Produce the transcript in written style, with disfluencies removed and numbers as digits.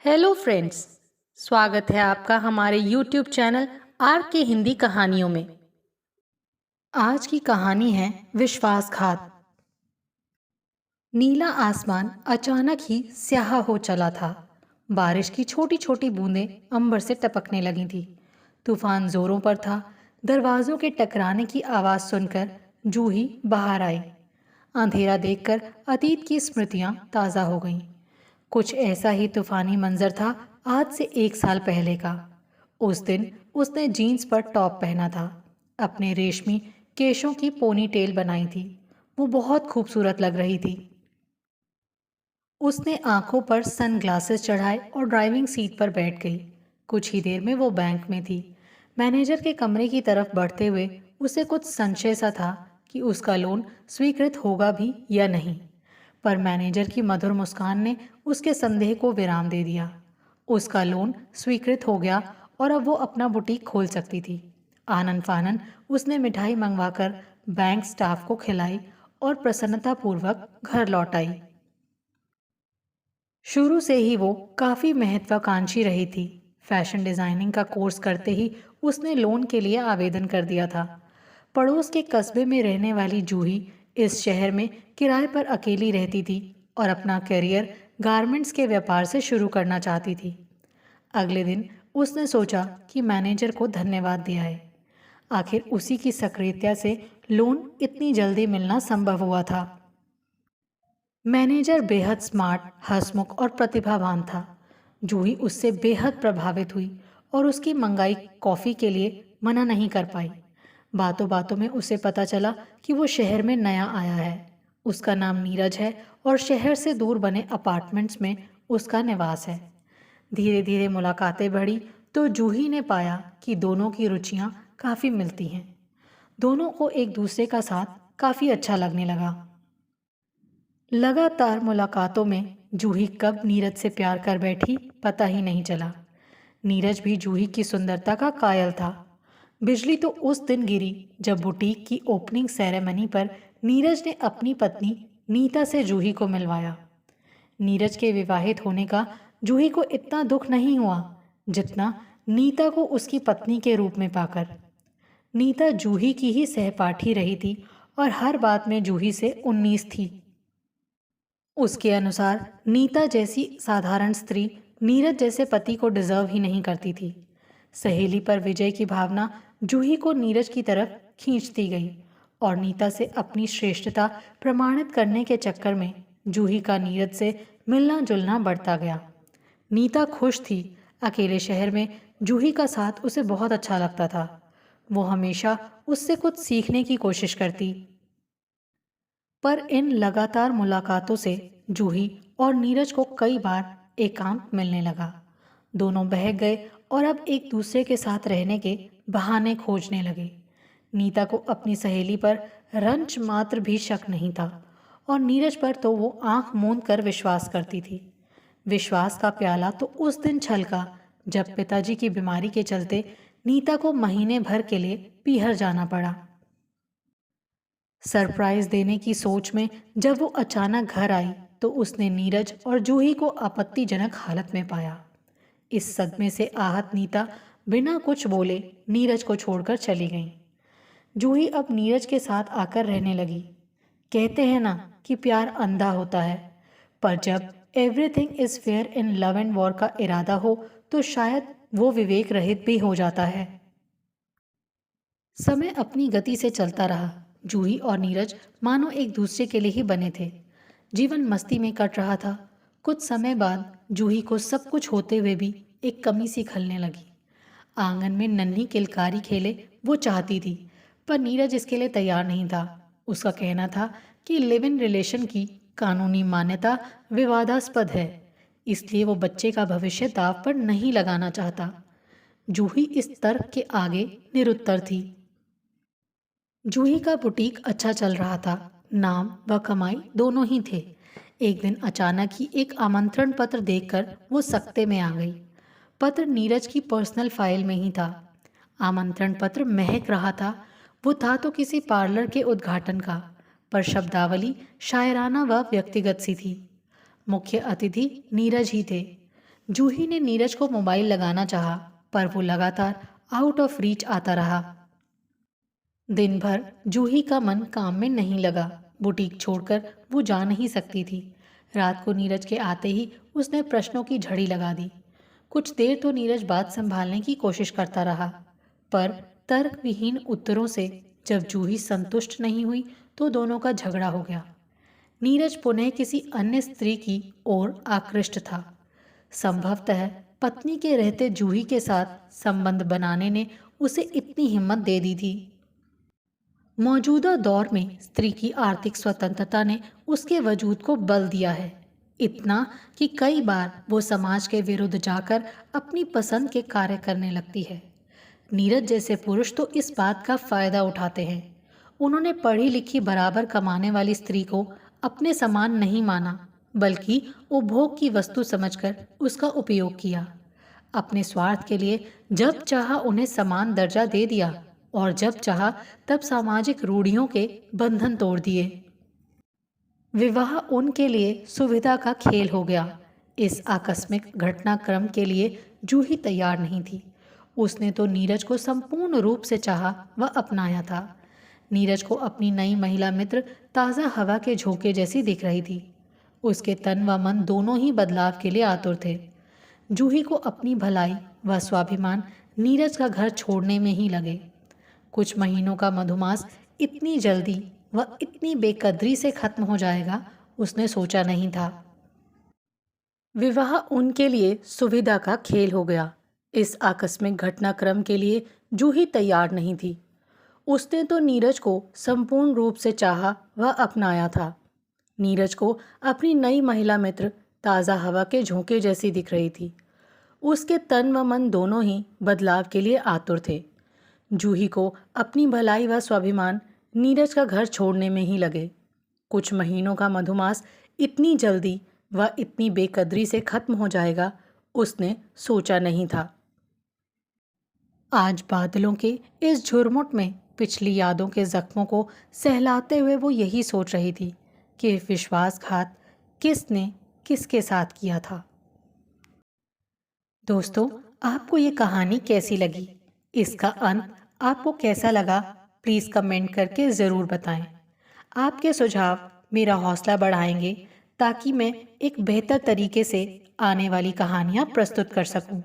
Hello friends. स्वागत है आपका हमारे यूट्यूब चैनल आर के हिंदी कहानियों में। आज की कहानी है विश्वासघात। नीला आसमान अचानक ही स्याह हो चला था। बारिश की छोटी छोटी बूंदें अंबर से टपकने लगी थी। तूफान जोरों पर था। दरवाजों के टकराने की आवाज सुनकर जूही बाहर आई। अंधेरा देखकर अतीत की स्मृतियां ताजा हो गईं। कुछ ऐसा ही तूफानी मंजर था आज से 1 साल पहले का। उस दिन उसने जीन्स पर टॉप पहना था। अपने रेशमी केशों की पोनी टेल बनाई थी। वो बहुत खूबसूरत लग रही थी। उसने आंखों पर सन ग्लासेस चढ़ाए और ड्राइविंग सीट पर बैठ गई। कुछ ही देर में वो बैंक में थी। मैनेजर के कमरे की तरफ बढ़ते हुए उसे कुछ संशय सा था कि उसका लोन स्वीकृत होगा भी या नहीं। पर मैनेजर की मधुर मुस्कान ने उसके संदेह को विराम दे दिया। उसका लोन स्वीकृत हो गया और अब वो अपना बुटीक खोल सकती थी। आनन फानन उसने मिठाई मंगवाकर बैंक स्टाफ को खिलाई और प्रसन्नतापूर्वक घर लौट आई। शुरू से ही वो काफी महत्वाकांक्षी रही थी। फैशन डिजाइनिंग का कोर्स करते ही उसने लोन के लिए आवेदन कर दिया था। पड़ोस के कस्बे में रहने वाली जूही इस शहर में किराए पर अकेली रहती थी और अपना करियर गारमेंट्स के व्यापार से शुरू करना चाहती थी। अगले दिन उसने सोचा कि मैनेजर को धन्यवाद दिया है। आखिर उसी की सक्रियता से लोन इतनी जल्दी मिलना संभव हुआ था। मैनेजर बेहद स्मार्ट, हंसमुख और प्रतिभावान था। जूही उससे बेहद प्रभावित हुई और उसकी मंगाई कॉफी के लिए मना नहीं कर पाई। बातों बातों में उसे पता चला कि वो शहर में नया आया है। उसका नाम नीरज है और शहर से दूर बने अपार्टमेंट्स में उसका निवास है। धीरे धीरे मुलाकातें बढ़ी तो जूही ने पाया कि दोनों की रुचियां काफी मिलती हैं। दोनों को एक दूसरे का साथ काफी अच्छा लगने लगा। लगातार मुलाकातों में जूही कब नीरज से प्यार कर बैठी पता ही नहीं चला। नीरज भी जूही की सुंदरता का कायल था। बिजली तो उस दिन गिरी जब बुटीक की ओपनिंग सेरेमनी पर नीरज ने अपनी पत्नी नीता से जूही को मिलवाया। नीरज के विवाहित होने का जूही को इतना दुख नहीं हुआ जितना नीता को उसकी पत्नी के रूप में पाकर। नीता जूही की ही सहपाठी रही थी और हर बात में जूही से 19 थी। उसके अनुसार नीता जैसी साधारण स्त्री नीरज जैसे पति को डिजर्व ही नहीं करती थी। सहेली पर विजय की भावना जूही को नीरज की तरफ खींचती गई और नीता से अपनी श्रेष्ठता प्रमाणित करने के चक्कर में जूही का नीरज से मिलना जुलना बढ़ता गया। नीता खुश थी। अकेले शहर में जूही का साथ उसे बहुत अच्छा लगता था। वो हमेशा उससे कुछ सीखने की कोशिश करती। पर इन लगातार मुलाकातों से जूही और नीरज को कई बार एकांत मिलने लगा। दोनों बहक गए और अब एक दूसरे के साथ रहने के बहाने खोजने लगे। नीता को अपनी सहेली पर रंच मात्र भी शक नहीं था और नीरज पर तो वो आंख मूंद कर विश्वास करती थी। विश्वास का प्याला तो उस दिन छलका जब पिताजी की बीमारी के चलते नीता को महीने भर के लिए पीहर जाना पड़ा। सरप्राइज देने की सोच में जब वो अचानक घर आई तो उसने नीरज और जूही को आपत्तिजनक हालत में पाया। इस सदमे से आहत नीता बिना कुछ बोले नीरज को छोड़कर चली गई। जूही अब नीरज के साथ आकर रहने लगी। कहते हैं ना कि प्यार अंधा होता है, पर जब everything is fair in love and war का इरादा हो तो शायद वो विवेक रहित भी हो जाता है। समय अपनी गति से चलता रहा। जूही और नीरज मानो एक दूसरे के लिए ही बने थे। जीवन मस्ती में कट रहा था। कुछ समय बाद जूही को सब कुछ होते हुए भी एक कमी सी खलने लगी। आंगन में नन्ही किलकारी खेले वो चाहती थी, पर नीरज इसके लिए तैयार नहीं था। उसका कहना था कि लिव इन रिलेशन की कानूनी मान्यता विवादास्पद है, इसलिए वो बच्चे का भविष्य दांव पर नहीं लगाना चाहता। जूही इस तर्क के आगे निरुत्तर थी। जूही का बुटीक अच्छा चल रहा था। नाम व कमाई दोनों ही थे। एक दिन अचानक ही एक आमंत्रण पत्र देखकर वो सकते में आ गई। पत्र नीरज की पर्सनल फाइल में ही था। आमंत्रण पत्र महक रहा था। वो था तो किसी पार्लर के उद्घाटन का, पर शब्दावली शायराना व व्यक्तिगत सी थी। मुख्य अतिथि नीरज ही थे। जूही ने नीरज को मोबाइल लगाना चाहा, पर वो लगातार आउट ऑफ रीच आता रहा। दिन भर जूही का मन काम में नहीं लगा। बुटीक छोड़कर वो जा नहीं सकती थी। रात को नीरज के आते ही उसने प्रश्नों की झड़ी लगा दी। कुछ देर तो नीरज बात संभालने की कोशिश करता रहा, पर तर्क विहीन उत्तरों से जब जूही संतुष्ट नहीं हुई तो दोनों का झगड़ा हो गया। नीरज पुनः किसी अन्य स्त्री की ओर आकृष्ट था। संभवतः पत्नी के रहते जूही के साथ संबंध बनाने ने उसे इतनी हिम्मत दे दी थी। मौजूदा दौर में स्त्री की आर्थिक स्वतंत्रता ने उसके वजूद को बल दिया है, इतना कि कई बार वो समाज के विरुद्ध जाकर अपनी पसंद के कार्य करने लगती है। नीरज जैसे पुरुष तो इस बात का फायदा उठाते हैं। उन्होंने पढ़ी लिखी बराबर कमाने वाली स्त्री को अपने समान नहीं माना, बल्कि उपभोग की वस्तु समझकर उसका उपयोग किया। अपने स्वार्थ के लिए जब चाहा उन्हें समान दर्जा दे दिया और जब चाहा तब सामाजिक रूढ़ियों के बंधन तोड़ दिए। विवाह उनके लिए सुविधा का खेल हो गया। इस आकस्मिक घटनाक्रम के लिए जूही तैयार नहीं थी। उसने तो नीरज को संपूर्ण रूप से चाहा व अपनाया था। नीरज को अपनी नई महिला मित्र ताज़ा हवा के झोंके जैसी दिख रही थी। उसके तन व मन दोनों ही बदलाव के लिए आतुर थे। जूही को अपनी भलाई व स्वाभिमान नीरज का घर छोड़ने में ही लगे। कुछ महीनों का मधुमास इतनी जल्दी व इतनी बेकदरी से खत्म हो जाएगा, उसने सोचा नहीं था। विवाह उनके लिए सुविधा का खेल हो गया। इस आकस्मिक घटनाक्रम के लिए जूही तैयार नहीं थी। उसने तो नीरज को संपूर्ण रूप से चाहा व अपनाया था। नीरज को अपनी नई महिला मित्र ताज़ा हवा के झोंके जैसी दिख रही थी। उसके तन व मन दोनों ही बदलाव के लिए आतुर थे। जूही को अपनी भलाई व स्वाभिमान नीरज का घर छोड़ने में ही लगे। कुछ महीनों का मधुमास इतनी जल्दी व इतनी बेकदरी से खत्म हो जाएगा, उसने सोचा नहीं था। आज बादलों के इस झुरमुट में पिछली यादों के जख्मों को सहलाते हुए वो यही सोच रही थी कि विश्वासघात किसने किसके साथ किया था। दोस्तों, आपको ये कहानी कैसी लगी? इसका अंत आपको कैसा लगा? प्लीज़ कमेंट करके ज़रूर बताएं। आपके सुझाव मेरा हौसला बढ़ाएंगे ताकि मैं एक बेहतर तरीके से आने वाली कहानियाँ प्रस्तुत कर सकूं।